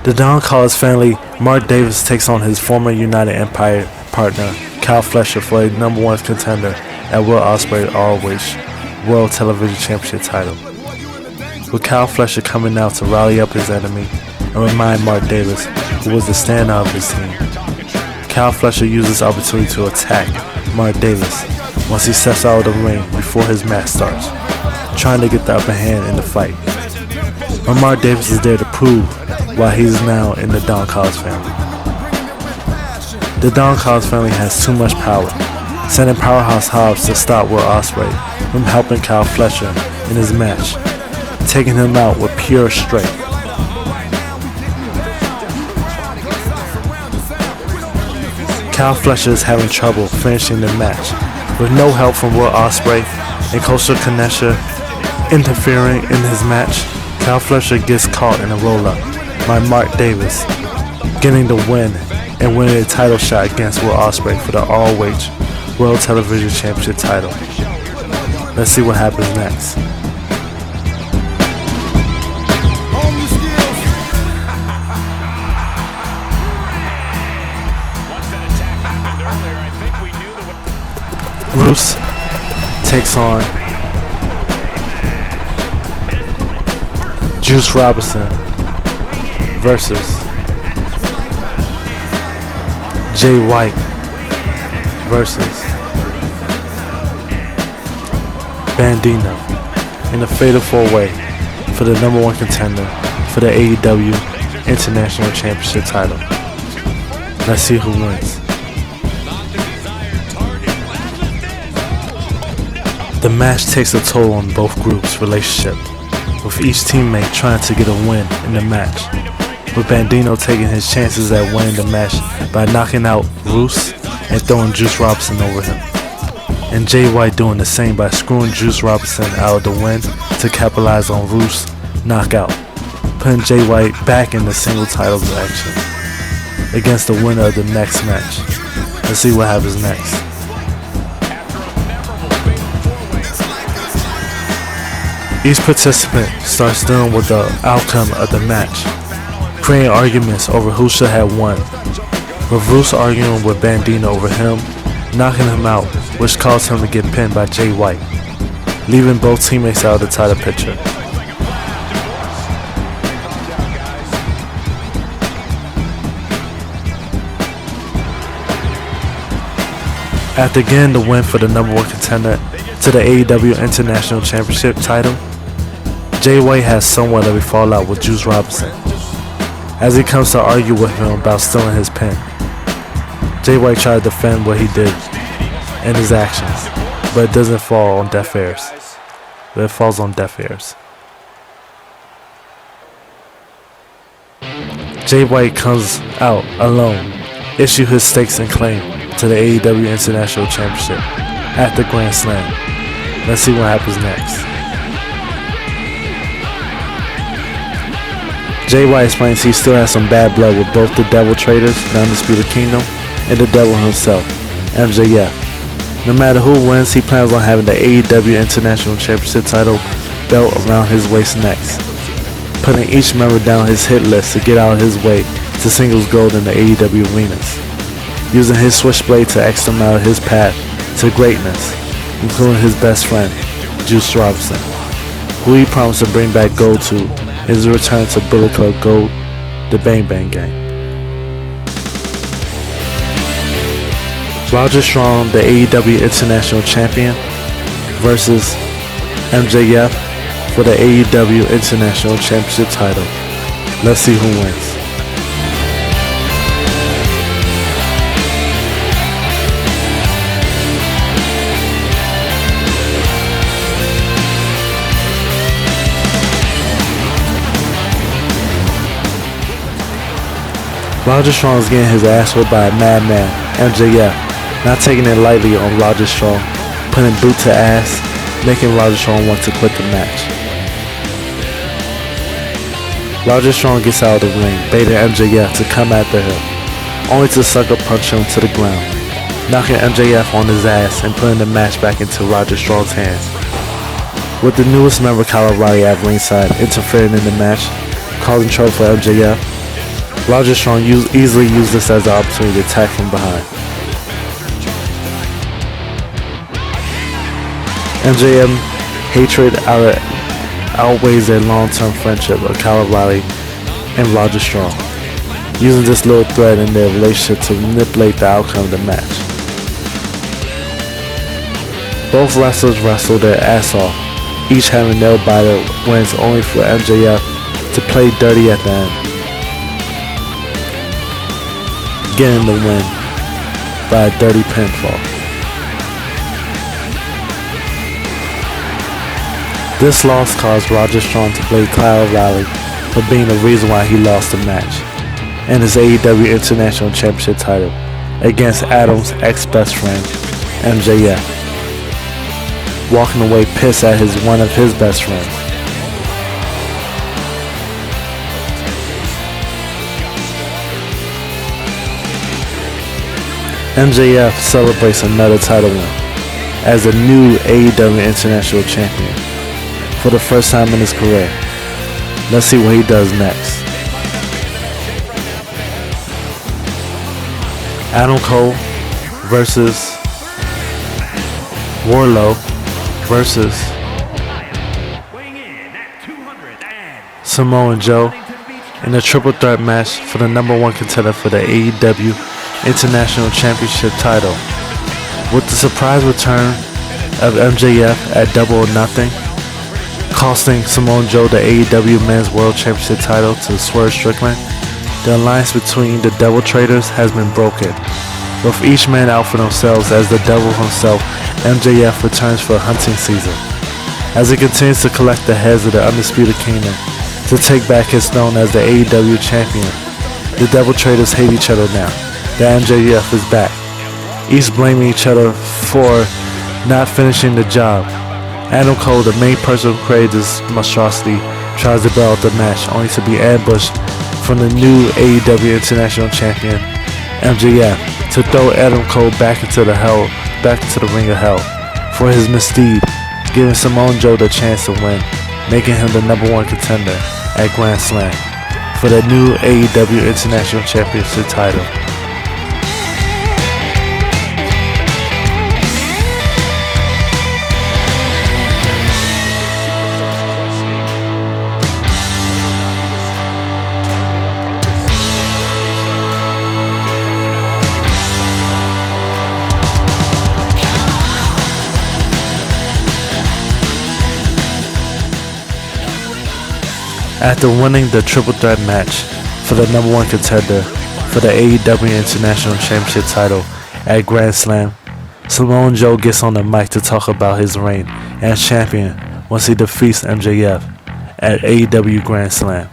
The Don Callis family, Mark Davis takes on his former United Empire partner, Kyle Fletcher, for a #1 contender at Will Ospreay ROH World Television Championship title. With Kyle Fletcher coming out to rally up his enemy and remind Mark Davis, who was the standout of his team. Kyle Fletcher used this opportunity to attack Mark Davis once he steps out of the ring before his match starts, trying to get the upper hand in the fight. But Mark Davis is there to prove why he's now in the Don Callis family. The Don Callis family has too much power, sending Powerhouse Hobbs to stop Will Ospreay from helping Kyle Fletcher in his match, taking him out with pure strength. Kyle Fletcher is having trouble finishing the match, with no help from Will Ospreay and Coastal Kanesha interfering in his match. Kyle Fletcher gets caught in a roll-up by Mark Davis, getting the win and winning a title shot against Will Ospreay for the ROH World Television Championship title. Let's see what happens next. Bruce takes on Juice Robinson versus Jay White versus Bandido in a fatal 4-way for the #1 contender for the AEW International Championship title. Let's see who wins. The match takes a toll on both groups' relationship, with each teammate trying to get a win in the match, with Bandido taking his chances at winning the match by knocking out Roos and throwing Juice Robinson over him, and Jay White doing the same by screwing Juice Robinson out of the win to capitalize on Roos' knockout, putting Jay White back in the single title action against the winner of the next match. Let's see what happens next. Each participant starts dealing with the outcome of the match, creating arguments over who should have won, with Roos arguing with Bandido over him, knocking him out, which caused him to get pinned by Jay White, leaving both teammates out of the title picture. After getting the win for the #1 contender to the AEW International Championship title, Jay White has somewhat of a fallout with Juice Robinson, as he comes to argue with him about stealing his pin. Jay White tries to defend what he did and his actions, but it doesn't fall on deaf ears. But it falls on deaf ears. Jay White comes out alone, issue his stakes and claim to the AEW International Championship at the Grand Slam. Let's see what happens next. Jay White explains he still has some bad blood with both the Devil Traders, the Undisputed Kingdom, and the Devil himself, MJF. No matter who wins, he plans on having the AEW International Championship title belt around his waist next, putting each member down his hit list to get out of his way to singles gold in the AEW arenas, using his switchblade to X them out of his path to greatness, including his best friend, Juice Robinson, who he promised to bring back gold to his return to Bullet Club Gold, the Bang Bang Gang. Rodrick Strong, the AEW International Champion, versus MJF for the AEW International Championship title. Let's see who wins. Rodrick Strong is getting his ass whipped by a madman, MJF, not taking it lightly on Rodrick Strong, putting boot to ass, making Rodrick Strong want to quit the match. Rodrick Strong gets out of the ring, baiting MJF to come after him, only to sucker punch him to the ground, knocking MJF on his ass and putting the match back into Rodrick Strong's hands. With the newest member Kyle at ringside interfering in the match, causing trouble for MJF, Rodrick Strong easily used this as an opportunity to attack from behind. MJF hatred outweighs their long-term friendship of Callis and Rodrick Strong, using this little thread in their relationship to manipulate the outcome of the match. Both wrestlers wrestled their ass off, each having nail-biter wins only for MJF to play dirty at the end, getting the win by a dirty pinfall. This loss caused Rodrick Strong to blame Callis for being the reason why he lost the match and his AEW International Championship title against Adam's ex-best friend, MJF, walking away pissed at one of his best friends. MJF celebrates another title win as the new AEW International Champion for the first time in his career. Let's see what he does next. Adam Cole versus Wardlow versus Samoa Joe in a triple threat match for the #1 contender for the AEW International Championship title. With the surprise return of MJF at Double or Nothing, costing Samoa Joe the AEW Men's World Championship title to Swerve Strickland, the alliance between the Devil Traders has been broken, with each man out for themselves as the Devil himself, MJF, returns for hunting season. As he continues to collect the heads of the Undisputed Kingdom to take back his throne as the AEW Champion, the Devil Traders hate each other now that MJF is back, each blaming each other for not finishing the job. Adam Cole, the main person who created this monstrosity, tries to bail out the match, only to be ambushed from the new AEW International Champion, MJF, to throw Adam Cole back into the ring of hell for his misdeed, giving Samoa Joe the chance to win, making him the #1 contender at Grand Slam for the new AEW International Championship title. After winning the triple threat match for the #1 contender for the AEW International Championship title at Grand Slam, Samoa Joe gets on the mic to talk about his reign as champion once he defeats MJF at AEW Grand Slam.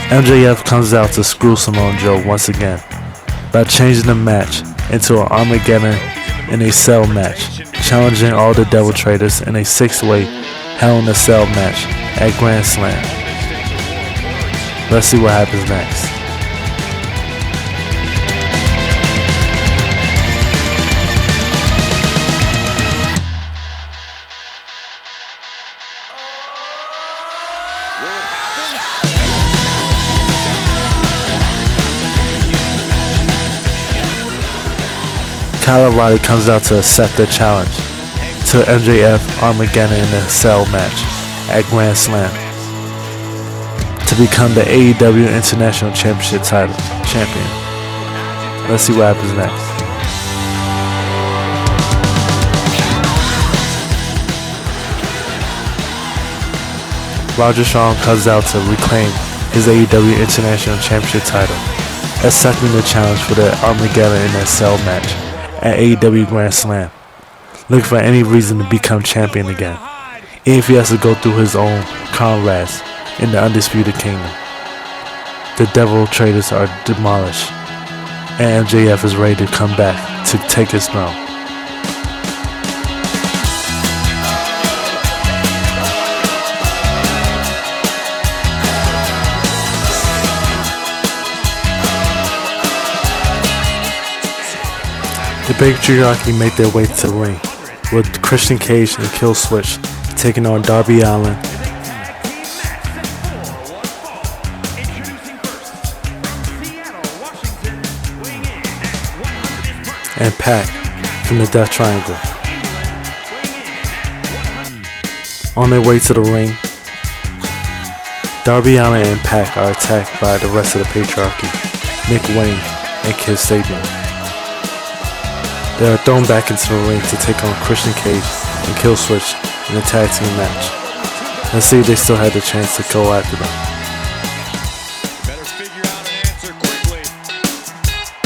MJF comes out to screw Samoa Joe once again by changing the match into an Armageddon in a Cell match, challenging all the Devil Traders in a 6-way Hell in a Cell match at Grand Slam. Let's see what happens next. Callis comes out to accept the challenge to MJF Armageddon in a Cell match at Grand Slam to become the AEW International Championship title champion. Let's see what happens next. Rodrick Strong comes out to reclaim his AEW International Championship title, accepting the challenge for the Armageddon in a Cell match at AEW Grand Slam, looking for any reason to become champion again, even if he has to go through his own comrades in the Undisputed Kingdom. The Devil Traders are demolished, and MJF is ready to come back to take his throne. The Patrhiarchy made their way to the ring, with Christian Cage and Killswitch taking on DARBY ALLIN and Pac from the Dreath Triangle. On their way to the ring, Darby Allin and Pac are attacked by the rest of the Patriarchy, Wayne and Kip Sabin. They are thrown back into the ring to take on Christian Cage and Killswitch in a tag team match. Let's see if they still had the chance to go after them. Better figure out an answer quickly.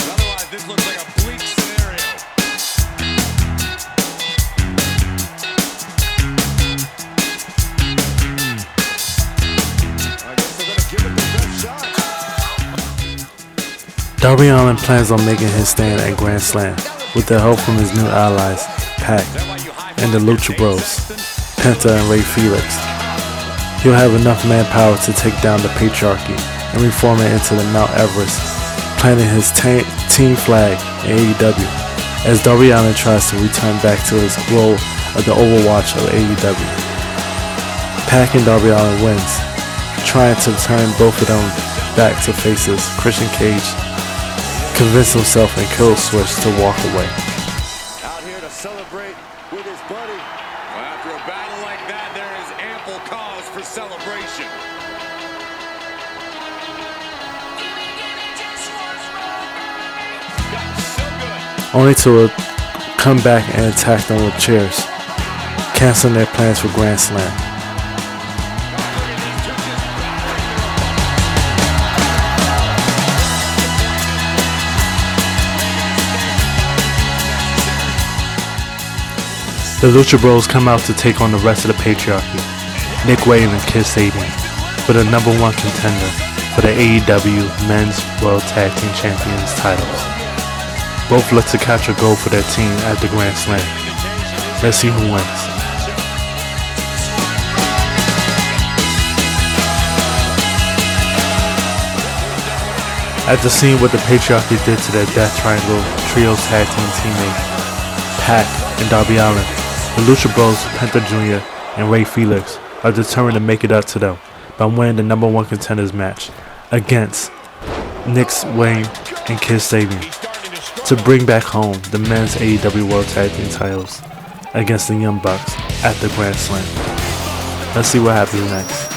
Otherwise, this looks like a bleak scenario. I guess they're going to give it the best shot. Darby Allin plans on making his stand at Grand Slam with the help from his new allies, Pac, and the Lucha Bros, Penta and Fénix. He'll have enough manpower to take down the Patriarchy and reform it into the Mount Everest, planting his team flag in AEW, as Darby Allin tries to return back to his role of the Overwatch of AEW. Pac and Darby Allin wins, trying to turn both of them back to faces. Christian Cage convinced himself and Killswitch to walk away. Out here to celebrate with his buddy. Well, after a battle like that, there is ample cause for celebration. So good. Only to come back and attack them with chairs, canceling their plans for Grand Slam. The Lucha Bros come out to take on the rest of the Patriarchy, Wayne and Kip Sabin, for the #1 contender for the AEW Men's World Tag Team Champions titles. Both look to capture gold for their team at the Grand Slam. Let's see who wins. After seeing what the Patriarchy did to their Dreath Triangle Trios Tag Team teammate, Pac and Darby Allin, the Lucha Bros, Penta Jr. and Fénix are determined to make it up to them by winning the #1 contenders match against Wayne and Kip Sabin to bring back home the men's AEW World Tag Team titles against the Young Bucks at the Grand Slam. Let's see what happens next.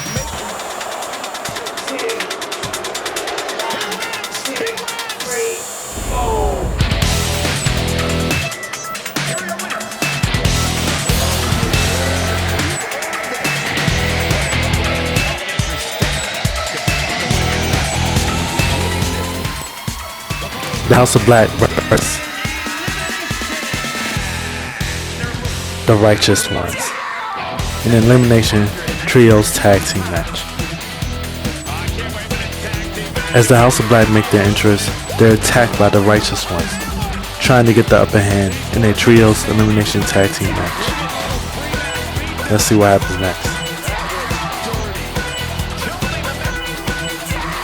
The House of Black versus the Righteous Ones in an elimination trios tag team match. As the House of Black make their entrance, they're attacked by the Righteous Ones, trying to get the upper hand in a trios elimination tag team match. Let's see what happens next.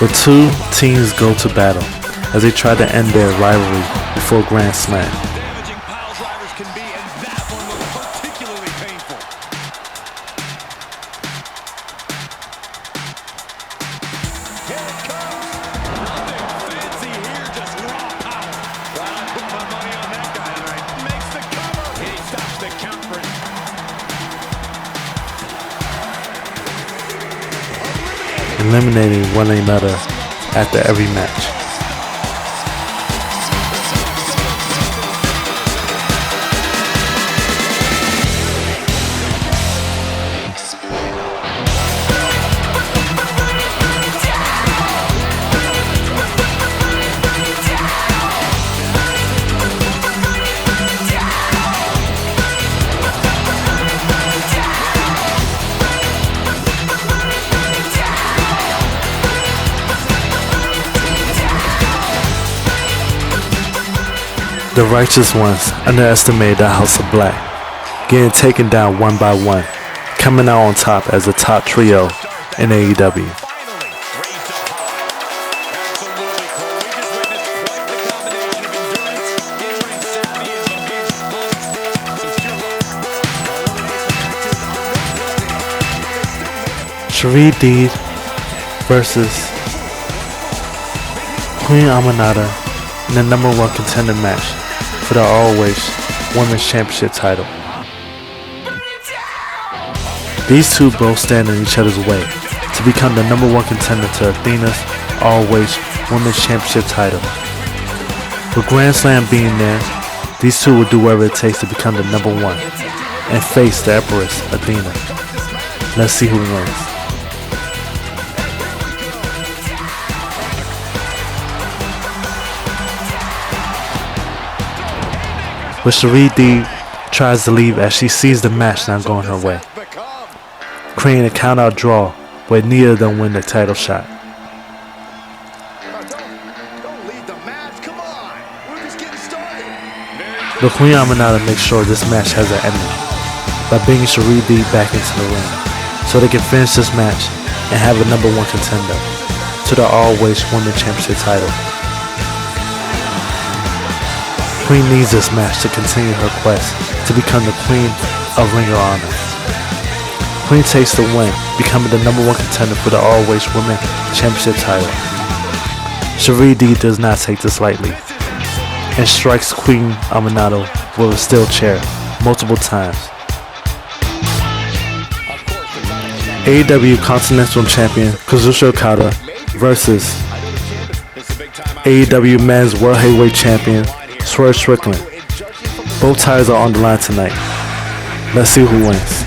The two teams go to battle as they try to end their rivalry before Grand Slam. Damaging pile drivers can be, and that one was particularly painful. Here it comes. Nothing fancy here, just raw power. Well, I put my money on that guy tonight. Makes the cover. He stops the count for it. Eliminating one another after every match. The Righteous Ones underestimated the House of Black, getting taken down one by one, coming out on top as the top trio in AEW. Sheree Deed versus Queen Aminata in the #1 contender match for for the Always Women's Championship title. These two both stand in each other's way to become the number one contender to Athena's Always Women's Championship title. With Grand Slam being there, these two will do whatever it takes to become the number one and face the Empress Athena. Let's see who wins. But Cherie D tries to leave as she sees the match not going her way, creating a count-out draw where neither of them win the title shot. The Queen Aminata makes sure this match has an ending by bringing Cherie D back into the ring so they can finish this match and have a number one contender to the Always Women's Championship title. Queen needs this match to continue her quest to become the Queen of Ring of Honor. Queen takes the win, becoming the number one contender for the Always Women's Championship title. Cherie D does not take this lightly and strikes Queen Aminata with a steel chair multiple times. AEW Continental Champion Kazuchika Okada versus AEW Men's World Heavyweight Champion Swerve Strickland. Both titles are on the line tonight. Let's see who wins.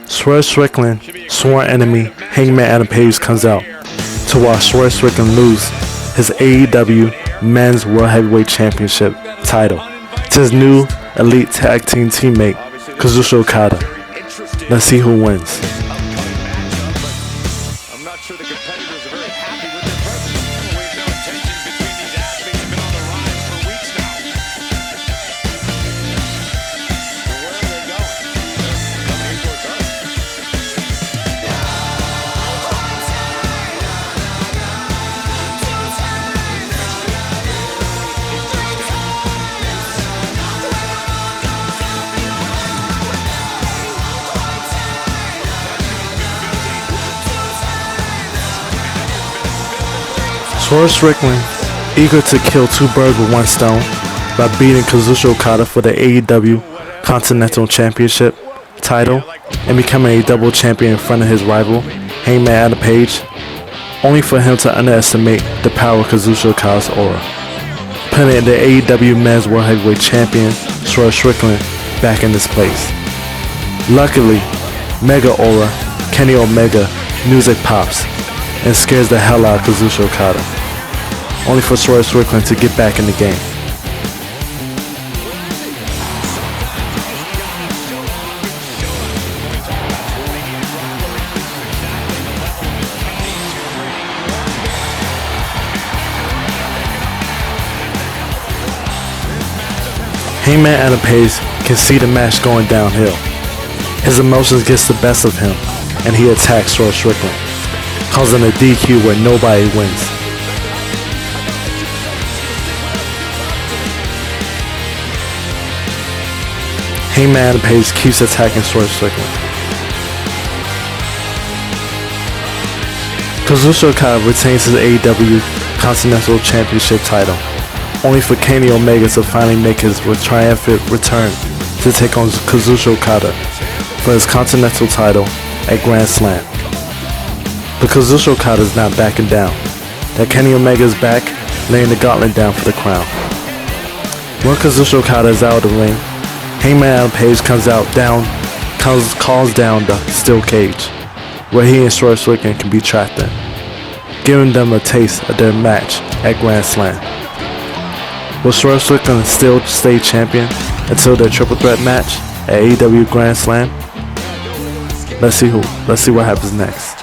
Swerve Strickland, sworn enemy Hangman Adam Page comes out to watch Swerve Strickland lose his AEW Men's World Heavyweight Championship title to his new Elite Tag Team teammate Kazuchika Okada. Let's see who wins. I'm not sure the competitors are very happy with their presence. We have no tensions between these athletes have been on the rise for weeks now. So where are they going? Coming towards us. Swerve Strickland, eager to kill two birds with one stone by beating Kazuchika Okada for the AEW Continental Championship title and becoming a double champion in front of his rival, Hangman Adam Page, only for him to underestimate the power of Kazuchika Okada's aura, putting the AEW Men's World Heavyweight Champion, Swerve Strickland, back in this place. Luckily, Mega Aura, Kenny Omega, music pops and scares the hell out of Kazuchika Okada, only for Swerve Strickland to get back in the game. Hangman Adam Page can see the match going downhill. His emotions gets the best of him and he attacks Swerve Strickland, causing a DQ where nobody wins. Hangman Adam Page keeps attacking Swerve Strickland. Kazuchika Okada retains his AEW Continental Championship title, only for Kenny Omega to finally make his triumphant return to take on Kazuchika Okada for his Continental title at Grand Slam. But Kazuchika Okada is not backing down, that Kenny Omega is back, laying the gauntlet down for the crown. When Kazuchika Okada is out of the ring, Hangman Adam Page calls down the steel cage, where he and Swerve Strickland can be trapped in, giving them a taste of their match at Grand Slam. Will Swerve Strickland still stay champion until their triple threat match at AEW Grand Slam? Let's see what happens next.